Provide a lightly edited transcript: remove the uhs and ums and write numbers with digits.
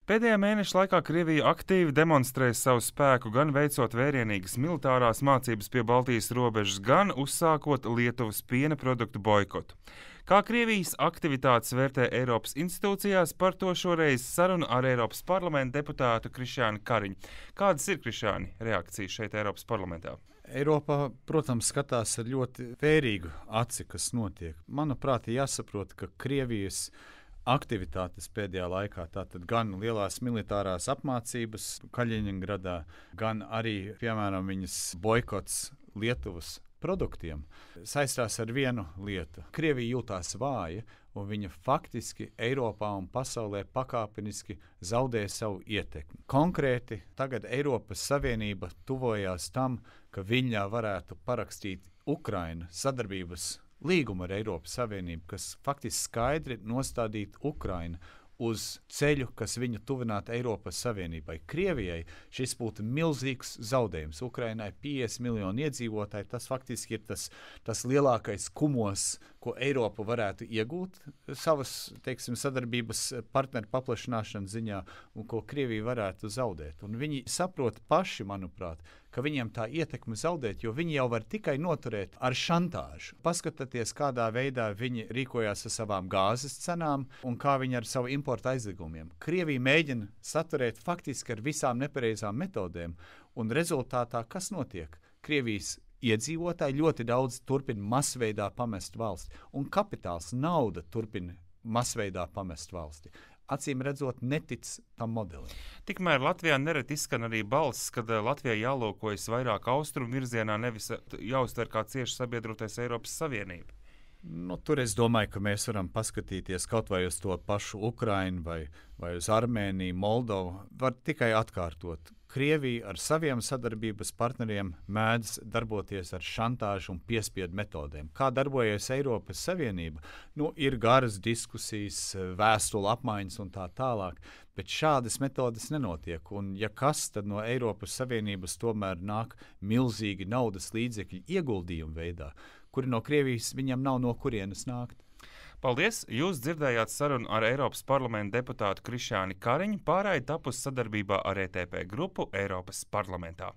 Pēdējā mēneša laikā Krievija aktīvi demonstrē savu spēku, gan veicot vērienīgas militārās mācības pie Baltijas robežas, gan uzsākot Lietuvas piena produktu boikotu. Kā Krievijas aktivitātes vērtē Eiropas institūcijās, par to šoreiz saruna ar Eiropas parlamenta deputātu Krišjānu Kariņu. Kādas ir, Krišjāni, reakcijas šeit Eiropas parlamentā? Eiropā, protams, skatās ar ļoti vērīgu aci, kas notiek. Manuprāt, jāsaprot, ka Krievijas aktivitātes pēdējā laikā, tātad gan lielās militārās apmācības Kaļiņingradā, gan arī, piemēram, viņas boikots Lietuvas produktiem, saistās ar vienu lietu. Krievija jūtās vāja, un viņa faktiski Eiropā un pasaulē pakāpeniski zaudē savu ietekmi. Konkrēti, tagad Eiropas Savienība tuvojās tam, ka viņa varētu parakstīt Ukraina sadarbības līgumu ar Eiropas Savienību, kas faktiski skaidri nostādītu Ukrainu uz ceļu, kas viņu tuvinātu Eiropas Savienībai. Krievijai šis būtu milzīgs zaudējums. Ukrainai 50 miljoni iedzīvotāji, tas faktiski ir tas lielākais kumos, ko Eiropa varētu iegūt savas, teiksim, sadarbības partneru paplašināšanas ziņā, un ko Krievija varētu zaudēt. Un viņi saprot paši, manuprāt, ka viņiem tā ietekme zaudēt, jo viņi jau var tikai noturēt ar šantāžu. Paskatieties, kādā veidā viņi rīkojās ar savām gāzes cenām un kā viņi ar savu importu aizliegumiem. Krievija mēģina saturēt faktiski ar visām nepareizām metodēm, un rezultātā kas notiek? Krievijas iedzīvotāji ļoti daudz turpina masveidā pamest valsti, un kapitāls, nauda turpina masveidā pamest valsti. Acīm redzot, netic tam modelim. Tikmēr Latvijā nereti izskan arī balss, ka Latvijai jālūkojas vairāk austrumu virzienā, nevis jāuztver kā cieši sabiedrotais Eiropas Savienība. Tur es domāju, ka mēs varam paskatīties kaut vai uz to pašu Ukrainu vai uz Armēniju, Moldovu. Var tikai atkārtot. Krievija ar saviem sadarbības partneriem mēdz darboties ar šantāžu un piespiedu metodēm. Kā darbojas Eiropas Savienība? Ir garas diskusijas, vēstulu apmaiņas un tā tālāk, bet šādas metodes nenotiek. Un ja kas, tad no Eiropas Savienības tomēr nāk milzīgi naudas līdzekļu ieguldījumu veidā, kuri no Krievijas viņam nav no kurienes nākt. Paldies! Jūs dzirdējāt sarunu ar Eiropas parlamenta deputātu Krišjānu Kariņu, pārraide tapusi sadarbībā ar ETP grupu Eiropas parlamentā.